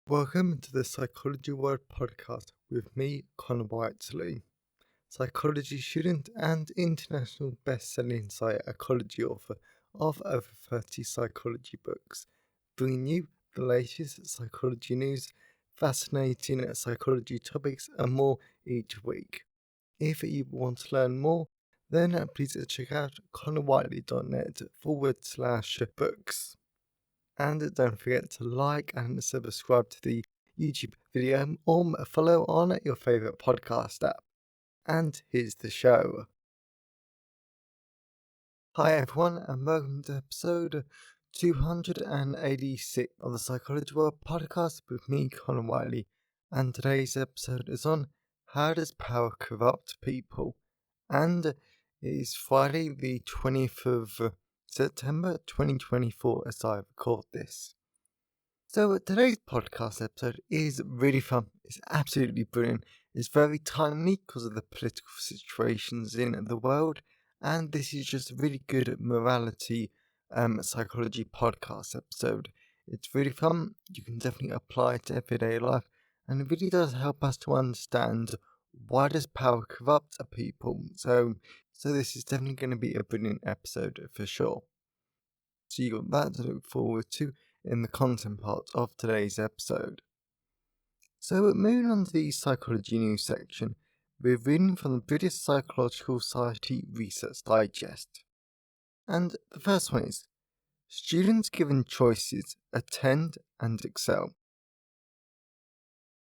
Welcome to the Psychology World podcast with me, Connor Whiteley, psychology student and international best-selling psychology author of over 30 psychology books, bringing you the latest psychology news, fascinating psychology topics and more each week. If you want to learn more, then please check out connorwhiteley.net/books. And don't forget to like and subscribe to the YouTube video or follow on your favourite podcast app. And here's the show. Hi everyone, and welcome to episode 286 of the Psychology World podcast with me, Connor Wiley. And today's episode is on how does power corrupt people? And it is Friday the 20th of September 2024 as I record this. So today's podcast episode is really fun. It's absolutely brilliant. It's very timely because of the political situations in the world, and this is just a really good morality psychology podcast episode. It's really fun. You can definitely apply it to everyday life, and it really does help us to understand why does power corrupt people. So this is definitely going to be a brilliant episode for sure. So you got that to look forward to in the content part of today's episode. So moving on to the psychology news section, we're reading from the British Psychological Society Research Digest. And the first one is, students given choices attend and excel.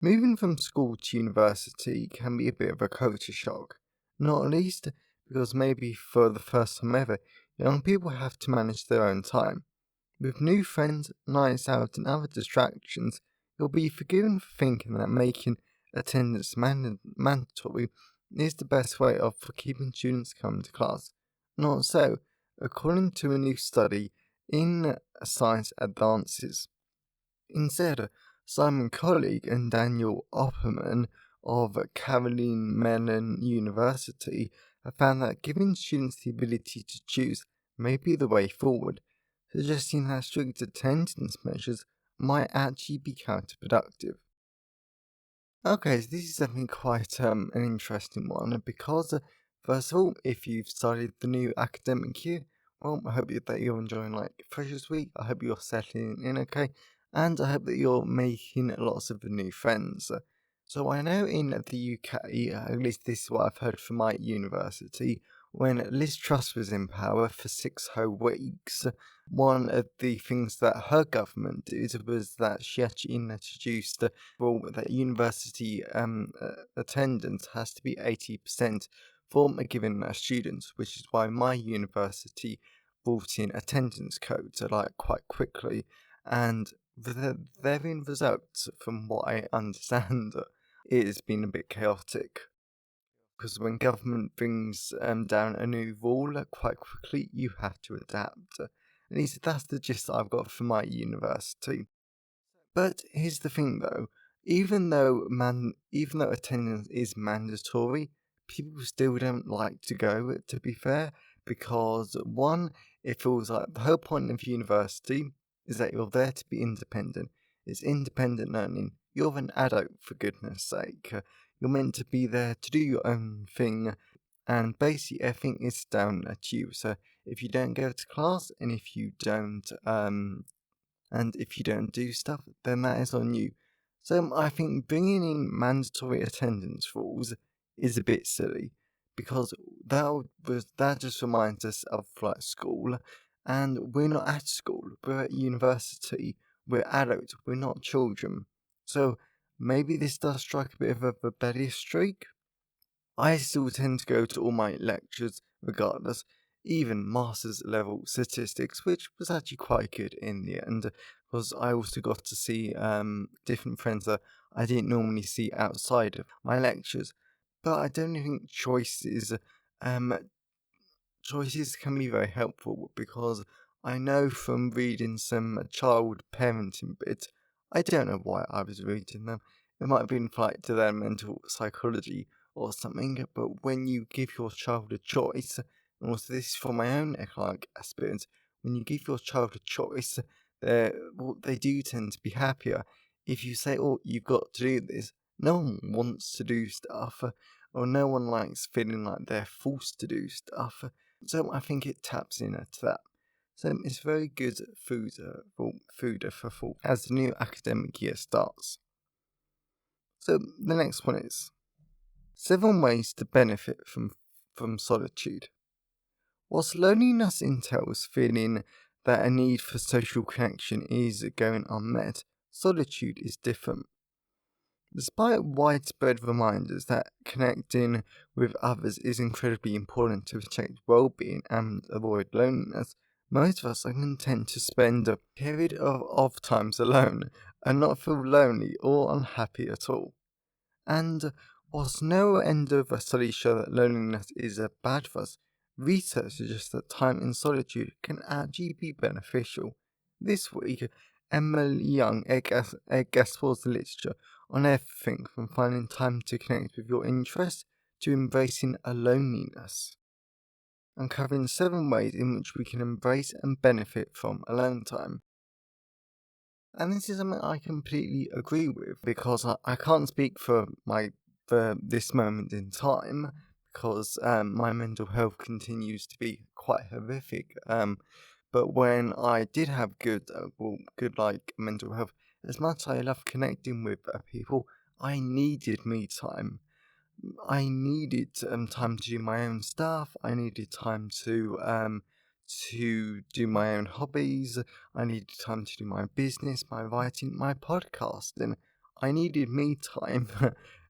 Moving from school to university can be a bit of a culture shock, not least because maybe for the first time ever, young people have to manage their own time. With new friends, nights out, and other distractions, you'll be forgiven for thinking that making attendance mandatory is the best way of keeping students coming to class. Not so, according to a new study in Science Advances. Instead, Simon Colleague and Daniel Opperman of Caroline Mellon University have found that giving students the ability to choose may be the way forward, suggesting that strict attendance measures might actually be counterproductive. Okay, so this is definitely quite an interesting one because, first of all, if you've started the new academic year, well, I hope that you're enjoying Freshers Week. I hope you're settling in okay, and I hope that you're making lots of new friends. So I know in the UK, at least this is what I've heard from my university, when Liz Truss was in power for 6 whole weeks, one of the things that her government did was that she actually introduced the rule that university attendance has to be 80% for a given student, which is why my university brought in attendance codes quite quickly, and their results, from what I understand, it has been a bit chaotic. Because when government brings down a new rule quite quickly, you have to adapt. At least that's the gist I've got from my university. But here's the thing, though: even though attendance is mandatory, people still don't like to go. To be fair, because one, it feels like the whole point of university is that you're there to be independent. It's independent learning. You're an adult, for goodness sake. You're meant to be there to do your own thing, and basically everything is down at you. So if you don't go to class, and if you don't do stuff, then that is on you. So I think bringing in mandatory attendance rules is a bit silly, because that just reminds us of school, and we're not at school, we're at university, we're adults, we're not children. So maybe this does strike a bit of a rebellious streak. I still tend to go to all my lectures regardless, even master's level statistics, which was actually quite good in the end, because I also got to see different friends that I didn't normally see outside of my lectures. But I don't think choices can be very helpful, because I know from reading some child parenting bits, I don't know why I was reading them. It might have been to their mental psychology or something, but when you give your child a choice, and also this is from my own experience, when you give your child a choice, they do tend to be happier, if you say, oh, you've got to do this, no one wants to do stuff, or no one likes feeling like they're forced to do stuff. So I think it taps into that. So it's very good food for thought as the new academic year starts. So the next one is 7 ways to benefit from solitude. Whilst loneliness entails feeling that a need for social connection is going unmet, solitude is different. Despite widespread reminders that connecting with others is incredibly important to protect well-being and avoid loneliness, most of us are content to spend a period of times alone and not feel lonely or unhappy at all. And whilst no end of studies show that loneliness is bad for us, research suggests that time in solitude can actually be beneficial. This week, Emily Young explores the literature on everything from finding time to connect with your interests to embracing a loneliness, uncovering 7 ways in which we can embrace and benefit from alone time. And this is something I completely agree with, because I can't speak for this moment in time, because my mental health continues to be quite horrific. But when I did have good mental health, as much as I love connecting with people, I needed me time. I needed time to do my own stuff. I needed time to do my own hobbies. I needed time to do my business, my writing, my podcast, and I needed me time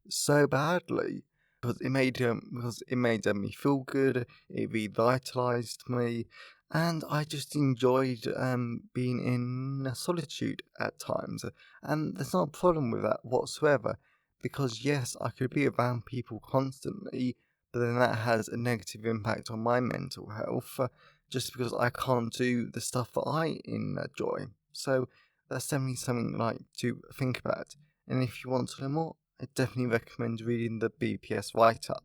so badly, because it made me feel good. It revitalized me, and I just enjoyed being in solitude at times. And there's not a problem with that whatsoever, because yes, I could be around people constantly, but then that has a negative impact on my mental health, just because I can't do the stuff that I enjoy. So that's definitely something like to think about. And if you want to know more, I definitely recommend reading the BPS write-up.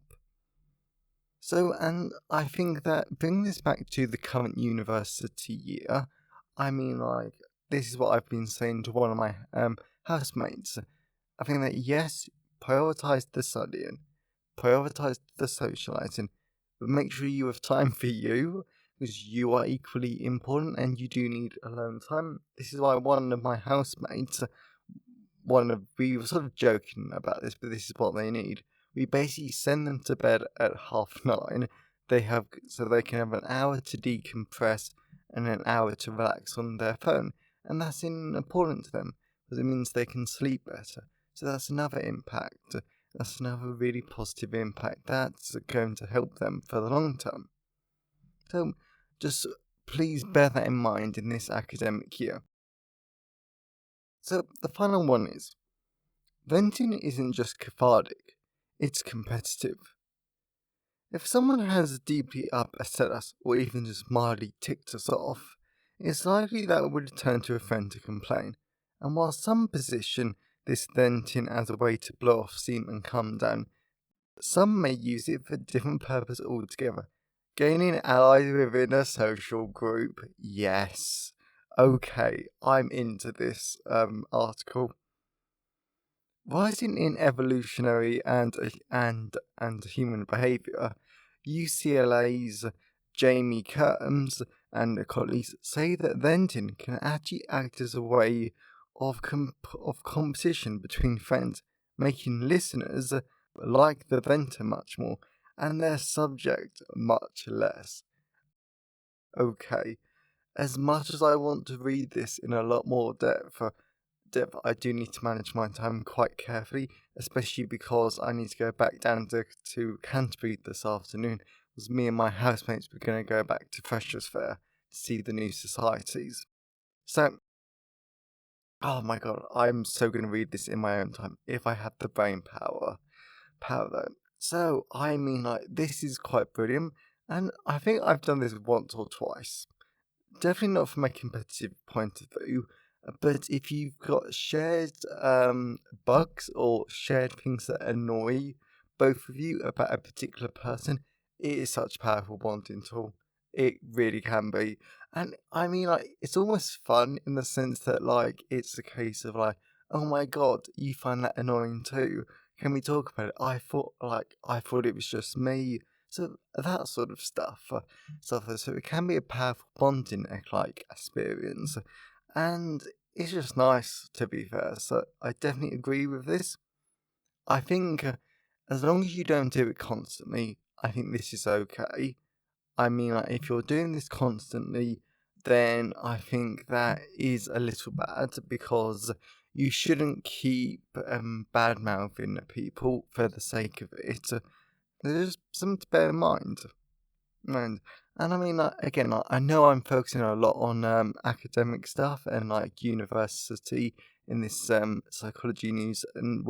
So, and I think that bringing this back to the current university year, I mean, like, this is what I've been saying to one of my housemates. I think that yes, prioritize the studying, prioritize the socializing, but make sure you have time for you, because you are equally important and you do need alone time. This is why one of my housemates, we were sort of joking about this, but this is what they need. We basically send them to bed at 9:30. So they can have an hour to decompress and an hour to relax on their phone, and that's important to them because it means they can sleep better. So that's another impact. That's another really positive impact that's going to help them for the long term. So just please bear that in mind in this academic year. So the final one is, venting isn't just cathartic, it's competitive. If someone has deeply upset us or even just mildly ticked us off, it's likely that we would turn to a friend to complain. And while some position this venting as a way to blow off steam and calm down, some may use it for a different purpose altogether. Gaining allies within a social group. Yes. Okay, I'm into this article. Rising in evolutionary and human behaviour, UCLA's Jamie Kerms and colleagues say that venting can actually act as a way of competition between friends, making listeners like the venter much more and their subject much less. Okay, as much as I want to read this in a lot more depth, I do need to manage my time quite carefully, especially because I need to go back down to Canterbury this afternoon, because me and my housemates were going to go back to Freshers' Fair to see the new societies. So, oh my god, I'm so going to read this in my own time, if I have the brain power. Though. So, I mean, like, this is quite brilliant, and I think I've done this once or twice. Definitely not from a competitive point of view, but if you've got shared bugs or shared things that annoy both of you about a particular person, it is such a powerful bonding tool. It really can be. And I mean, like, it's almost fun in the sense that, like, it's a case of, like, oh my god, you find that annoying too. Can we talk about it? I thought it was just me. So that sort of stuff. So it can be a powerful bonding experience, and it's just nice to be fair. So I definitely agree with this. I think as long as you don't do it constantly, I think this is okay. I mean, like, if you're doing this constantly, then I think that is a little bad because you shouldn't keep bad mouthing people for the sake of it. There's something to bear in mind. And I mean, again, I know I'm focusing a lot on academic stuff and university in this psychology news and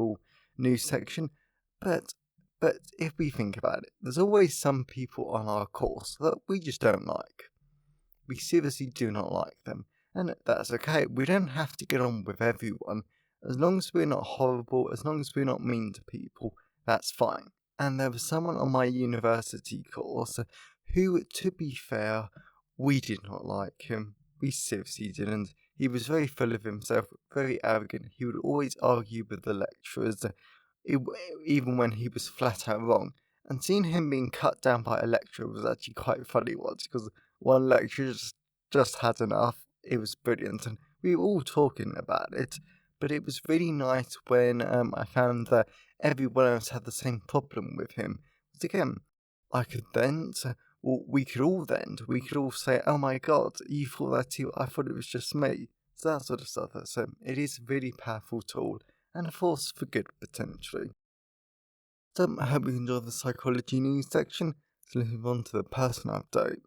news section, but if we think about it, there's always some people on our course that we just don't like. We seriously do not like them, and that's okay. We don't have to get on with everyone. As long as we're not horrible, as long as we're not mean to people, that's fine. And there was someone on my university course who, to be fair, we did not like him. We seriously didn't. He was very full of himself, very arrogant. He would always argue with the lecturers, e- even when he was flat out wrong. And seeing him being cut down by a lecturer was actually quite funny once, because one lecturer just had enough. It was brilliant, and we were all talking about it. But it was really nice when I found that everyone else had the same problem with him. But again, I could vent, or we could all vent. We could all say, "Oh my God, you thought that too? I thought it was just me." So that sort of stuff. So it is a really powerful tool and a force for good potentially. So I hope you enjoyed the psychology news section. So let's move on to the personal update.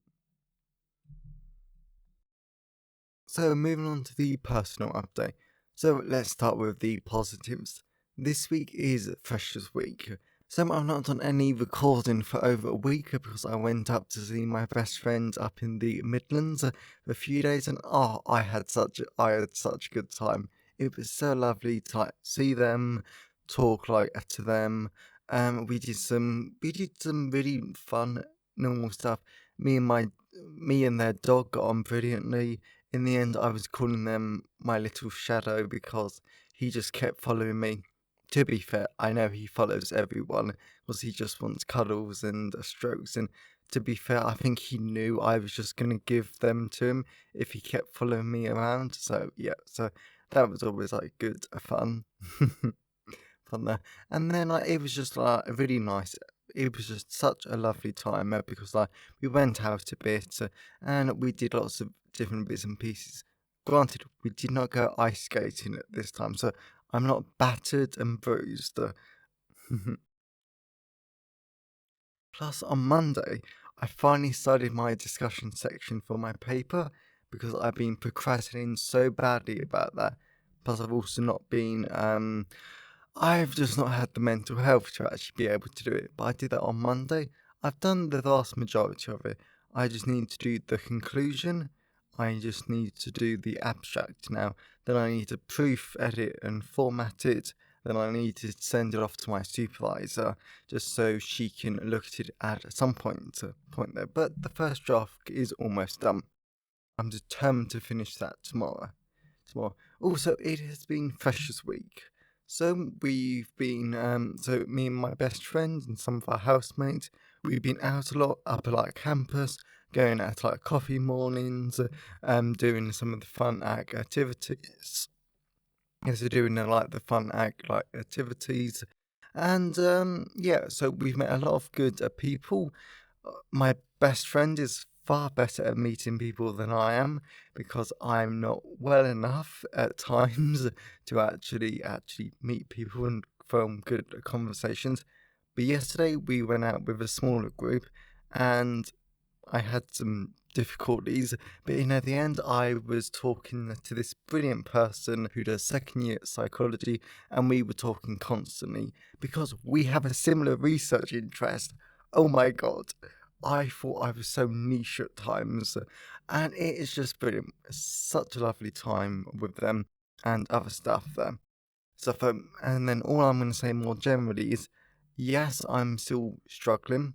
So moving on to the personal update. So let's start with the positives. This week is Freshers Week. So I've not done any recording for over a week because I went up to see my best friend up in the Midlands for a few days, and I had such a good time. It was so lovely to see them, talk to them. We did some really fun normal stuff. Me and their dog got on brilliantly. In the end, I was calling them my little shadow because he just kept following me. To be fair, I know he follows everyone because he just wants cuddles and strokes. And to be fair, I think he knew I was just going to give them to him if he kept following me around. So, yeah, so that was always good fun. Fun there. And then it was just really nice. It was just such a lovely time because we went out a bit and we did lots of different bits and pieces. Granted, we did not go ice skating at this time, so I'm not battered and bruised. Plus, on Monday, I finally started my discussion section for my paper because I've been procrastinating so badly about that. Plus, I've also not been, I've just not had the mental health to actually be able to do it. But I did that on Monday. I've done the vast majority of it. I just need to do the conclusion. I just need to do the abstract now. Then I need to proof edit and format it. Then I need to send it off to my supervisor just so she can look at it at some point there. But the first draft is almost done. I'm determined to finish that tomorrow. Also, it has been Freshers Week. So we've been, so me and my best friend and some of our housemates, we've been out a lot up at campus, going out coffee mornings, doing some of the fun activities. Yes, we're doing the fun activities, and yeah. So we've met a lot of good people. My best friend is far better at meeting people than I am because I'm not well enough at times to actually meet people and form good conversations. But yesterday we went out with a smaller group, and I had some difficulties, but at the end, I was talking to this brilliant person who does second year psychology, and we were talking constantly because we have a similar research interest. Oh my god, I thought I was so niche at times, and it is just brilliant. Such a lovely time with them and other stuff there. So, and then all I'm going to say more generally is yes, I'm still struggling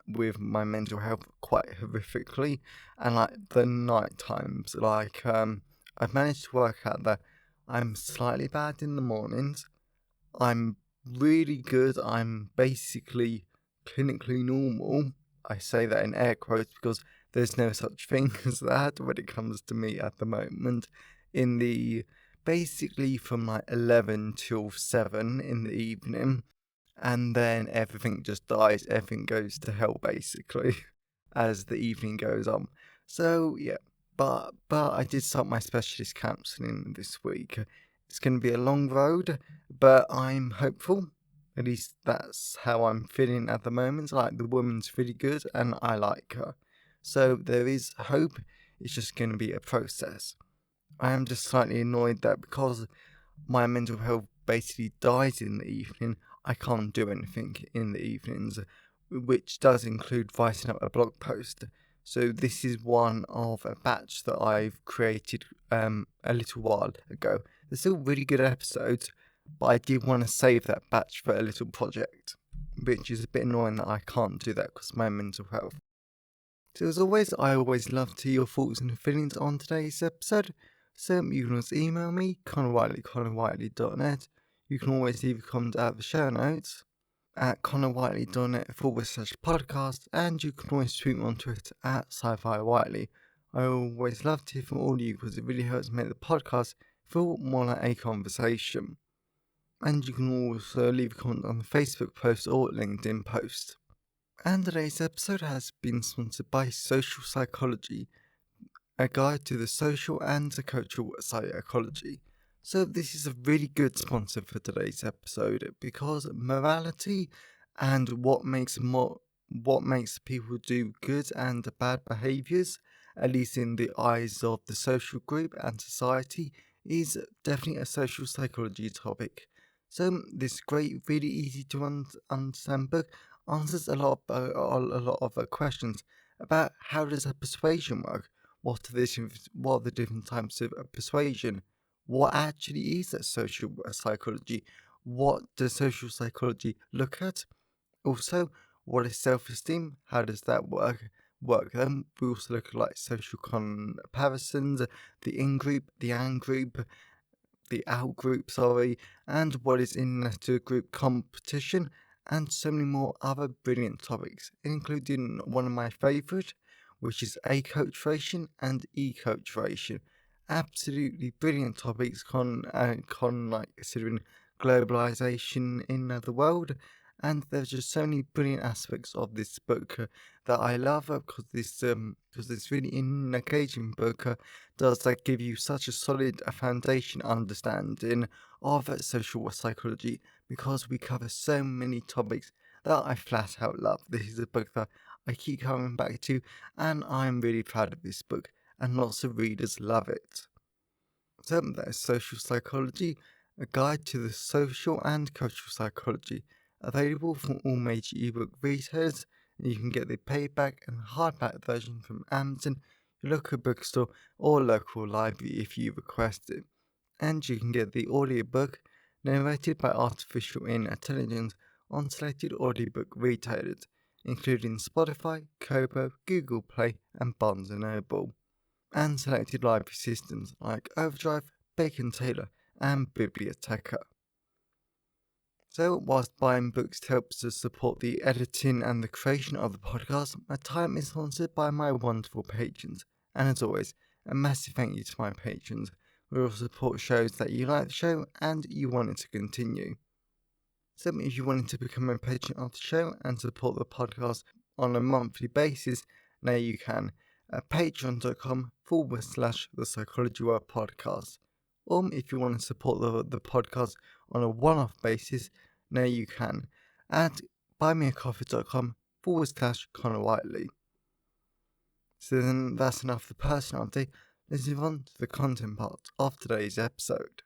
with my mental health quite horrifically, and the night times, I've managed to work out that I'm slightly bad in the mornings. I'm really good. I'm basically clinically normal. I say that in air quotes because there's no such thing as that when it comes to me at the moment. In the basically from like 11 till 7 in the evening, and then everything just dies, everything goes to hell basically as the evening goes on. So yeah, but I did start my specialist counselling this week. It's going to be a long road, but I'm hopeful. At least that's how I'm feeling at the moment. Like, the woman's really good and I like her. So there is hope. It's just going to be a process. I am just slightly annoyed that because my mental health basically dies in the evening, I can't do anything in the evenings, which does include writing up a blog post. So this is one of a batch that I've created a little while ago. They're still really good episodes, but I did want to save that batch for a little project, which is a bit annoying that I can't do that because of my mental health. So as always, I always love to hear your thoughts and feelings on today's episode. So you can always email me, connorwhiteley@connorwhiteley.net. You can always leave a comment at the show notes at connorwhiteley.net/podcast, and you can always tweet me on Twitter at sci-fi whiteley. I always love to hear from all of you because it really helps make the podcast feel more like a conversation. And you can also leave a comment on the Facebook post or LinkedIn post. And today's episode has been sponsored by Social Psychology, a guide to the social and the cultural psychology. So this is a really good sponsor for today's episode because morality and what makes people do good and bad behaviours, at least in the eyes of the social group and society, is definitely a social psychology topic. So this great, really easy to understand book answers a lot of questions about how does a persuasion work. What are the different types of persuasion? What actually is a social psychology? What does social psychology look at? Also, what is self-esteem? How does that work? We also look at like social comparisons, the in-group, the and-group, the out-group, and what is inter-group competition, and so many more other brilliant topics, including one of my favourite, which is acculturation and eculturation. Absolutely brilliant topics like considering globalization in the world, and there's just so many brilliant aspects of this book that I love because this really engaging book does that give you such a solid foundation understanding of social psychology because we cover so many topics that I flat out love. This is a book that I keep coming back to, and I'm really proud of this book, and lots of readers love it. So that is Social Psychology, a guide to the social and cultural psychology, available from all major ebook retailers. You can get the paperback and hardback version from Amazon, your local bookstore, or local library if you request it. And you can get the audiobook narrated by artificial intelligence on selected audiobook retailers, including Spotify, Kobo, Google Play, and Barnes & Noble, and selected library systems like Overdrive, Bacon Taylor, and Biblioteca. So, whilst buying books helps to support the editing and the creation of the podcast, my time is sponsored by my wonderful patrons. And as always, a massive thank you to my patrons. Your support shows that you like the show and you want it to continue. So, if you wanted to become a patron of the show and support the podcast on a monthly basis, now you can at patreon.com/the Psychology World Podcast. Or if you want to support the podcast on a one-off basis, now you can at buymeacoffee.com/Connor Whiteley. So then that's enough for the personal update. Let's move on to the content part of today's episode.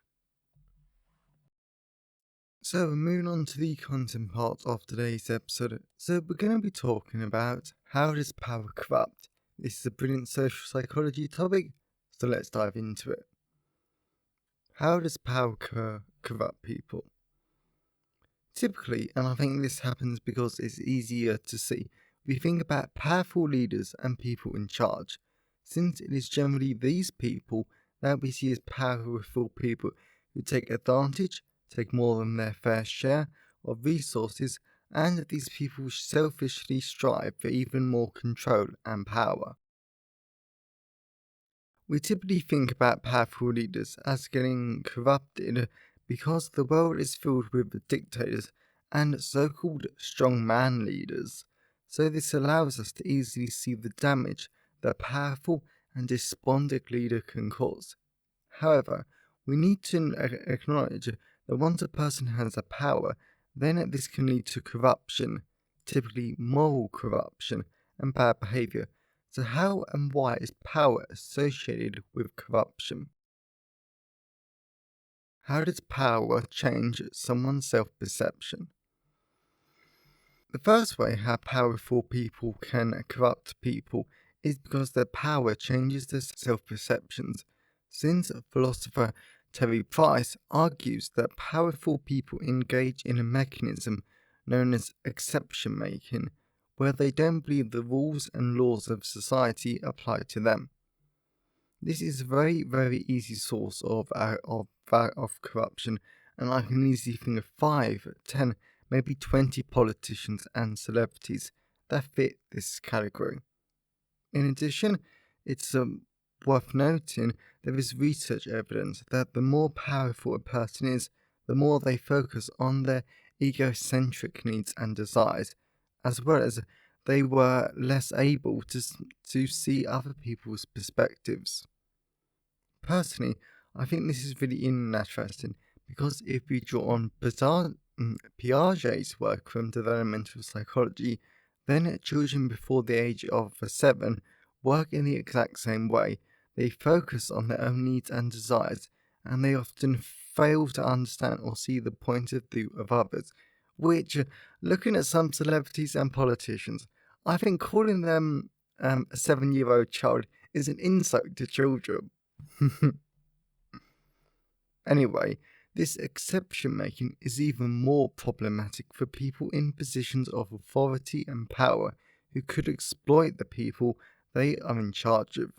So we're moving on to the content part of today's episode. So we're going to be talking about how does power corrupt. This is a brilliant social psychology topic, so let's dive into it. How does power corrupt people? Typically, and I think this happens because it's easier to see, we think about powerful leaders and people in charge, since it is generally these people that we see as powerful people who take advantage, take more than their fair share of resources, and these people selfishly strive for even more control and power. We typically think about powerful leaders as getting corrupted because the world is filled with dictators and so-called strongman leaders. So this allows us to easily see the damage that a powerful and despotic leader can cause. However, we need to acknowledge that once a person has a power, then this can lead to corruption, typically moral corruption and bad behavior. So how and why is power associated with corruption? How does power change someone's self-perception? The first way how powerful people can corrupt people is because their power changes their self-perceptions. Since philosopher Terry Price argues that powerful people engage in a mechanism known as exception making, where they don't believe the rules and laws of society apply to them. This is a very, very easy source of corruption, and I can easily think of 5, 10, maybe 20 politicians and celebrities that fit this category. In addition, it's worth noting there is research evidence that the more powerful a person is, the more they focus on their egocentric needs and desires, as well as they were less able to see other people's perspectives. Personally, I think this is really interesting because if we draw on Piaget's work from developmental psychology, then children before the age of 7 work in the exact same way. They focus on their own needs and desires, and they often fail to understand or see the point of view of others, which, looking at some celebrities and politicians, I think calling them a 7-year-old child is an insult to children. Anyway, this exception making is even more problematic for people in positions of authority and power who could exploit the people they are in charge of.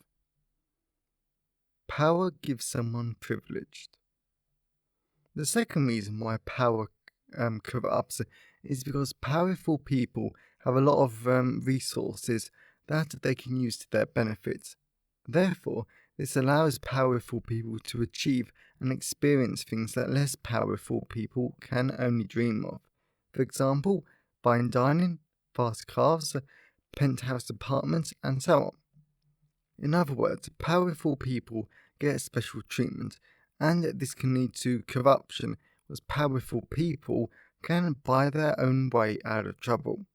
Power gives someone privileged. The second reason why power corrupts is because powerful people have a lot of resources that they can use to their benefit. Therefore, this allows powerful people to achieve and experience things that less powerful people can only dream of. For example, fine dining, fast cars, penthouse apartments, and so on. In other words, powerful people get special treatment, and this can lead to corruption, as powerful people can buy their own way out of trouble.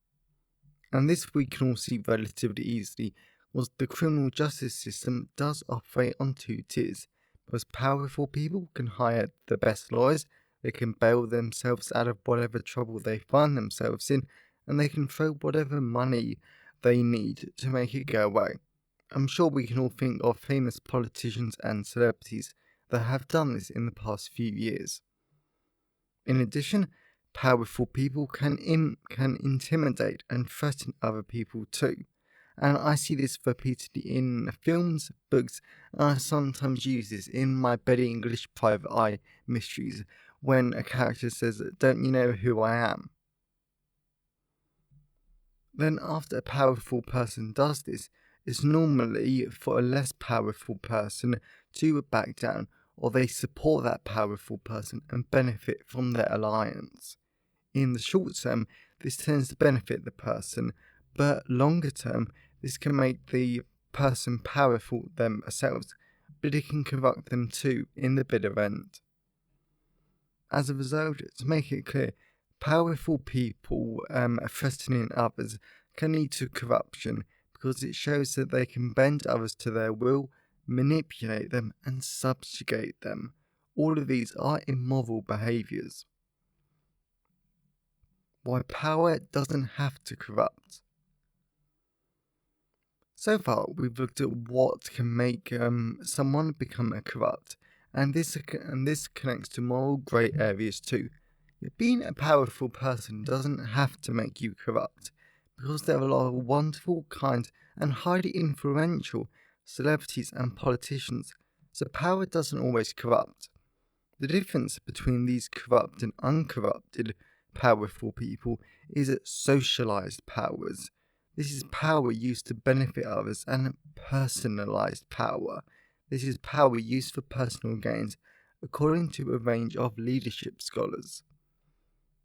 And this we can all see relatively easily, was the criminal justice system does operate on 2 tiers, because powerful people can hire the best lawyers, they can bail themselves out of whatever trouble they find themselves in, and they can throw whatever money they need to make it go away. I'm sure we can all think of famous politicians and celebrities that have done this in the past few years. In addition, powerful people can intimidate and threaten other people too. And I see this repeatedly in films, books, and I sometimes use this in my Betty English Private Eye mysteries when a character says, "Don't you know who I am?" Then after a powerful person does this, it's normally for a less powerful person to back down, or they support that powerful person and benefit from their alliance. In the short term, this tends to benefit the person, but longer term, this can make the person powerful themselves, but it can corrupt them too in the bitter end. As a result, to make it clear, powerful people threatening others can lead to corruption because it shows that they can bend others to their will, manipulate them, and subjugate them. All of these are immoral behaviours. Why power doesn't have to corrupt. So far, we've looked at what can make someone become a corrupt, and this connects to moral grey areas too. Being a powerful person doesn't have to make you corrupt, because there are a lot of wonderful, kind, and highly influential celebrities and politicians, so power doesn't always corrupt. The difference between these corrupt and uncorrupted powerful people is socialized powers. This is power used to benefit others, and personalized power. This is power used for personal gains, according to a range of leadership scholars.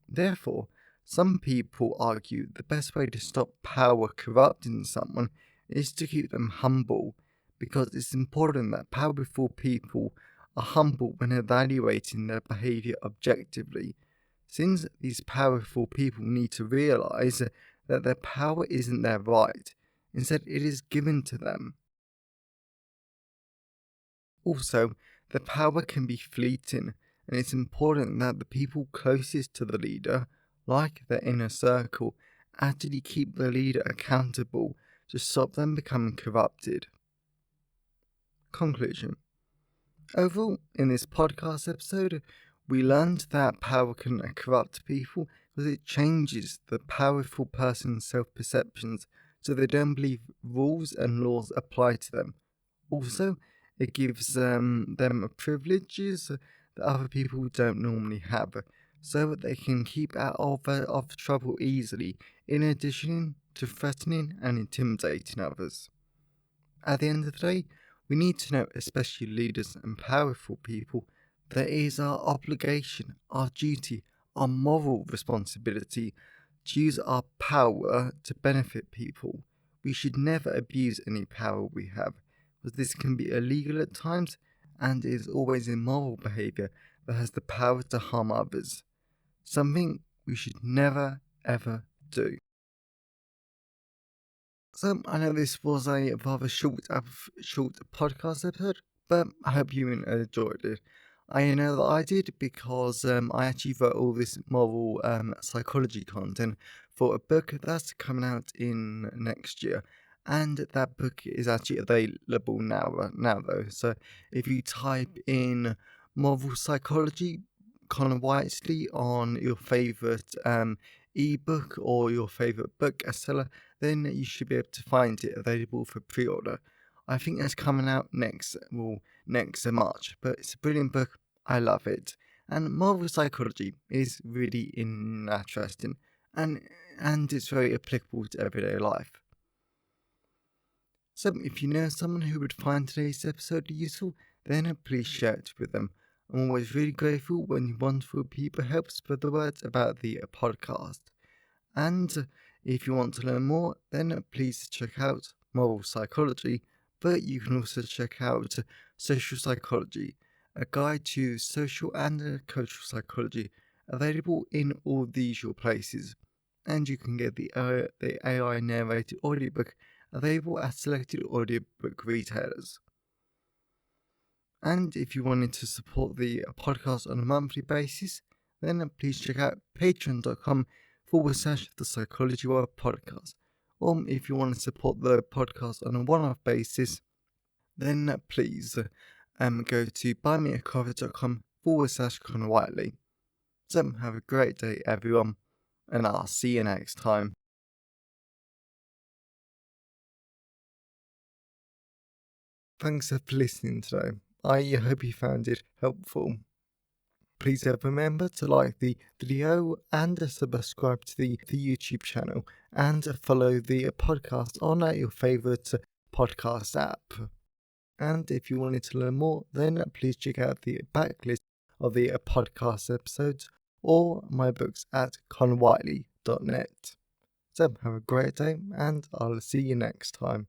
Therefore, some people argue the best way to stop power corrupting someone is to keep them humble, because it's important that powerful people are humble when evaluating their behavior objectively, since these powerful people need to realize that their power isn't their right, instead it is given to them. Also, the power can be fleeting, and it's important that the people closest to the leader, like their inner circle, actually keep the leader accountable to stop them becoming corrupted. Conclusion. Overall, in this podcast episode, we learned that power can corrupt people because it changes the powerful person's self-perceptions so they don't believe rules and laws apply to them. Also, it gives them privileges that other people don't normally have, so that they can keep out of trouble easily, in addition to threatening and intimidating others. At the end of the day, we need to know, especially leaders and powerful people, that it is our obligation, our duty, our moral responsibility to use our power to benefit people. We should never abuse any power we have, because this can be illegal at times and is always immoral behaviour that has the power to harm others. Something we should never ever do. So I know this was a rather short podcast episode, but I hope you enjoyed it. I know that I did because I actually wrote all this moral psychology content for a book that's coming out in next year, and that book is actually available now though. So if you type in moral psychology, Connor Whiteley on your favourite ebook or your favourite book bestseller, then you should be able to find it available for pre-order. I think that's coming out next March, but it's a brilliant book. I love it. And moral psychology is really interesting, and it's very applicable to everyday life. So if you know someone who would find today's episode useful, then please share it with them. I'm always really grateful when wonderful people help spread the word about the podcast. And if you want to learn more, then please check out moral psychology, but you can also check out social psychology, a guide to social and cultural psychology, available in all the usual places. And you can get the AI narrated audiobook available at selected audiobook retailers. And if you wanted to support the podcast on a monthly basis, then please check out patreon.com/The Psychology World Podcast. Or if you want to support the podcast on a one-off basis, then please go to buymeacoffee.com/Connor Whiteley. So have a great day, everyone, and I'll see you next time. Thanks for listening today. I hope you found it helpful. Please remember to like the video and subscribe to the YouTube channel and follow the podcast on your favourite podcast app. And if you wanted to learn more, then please check out the backlist of the podcast episodes or my books at conwhiteley.net. So have a great day, and I'll see you next time.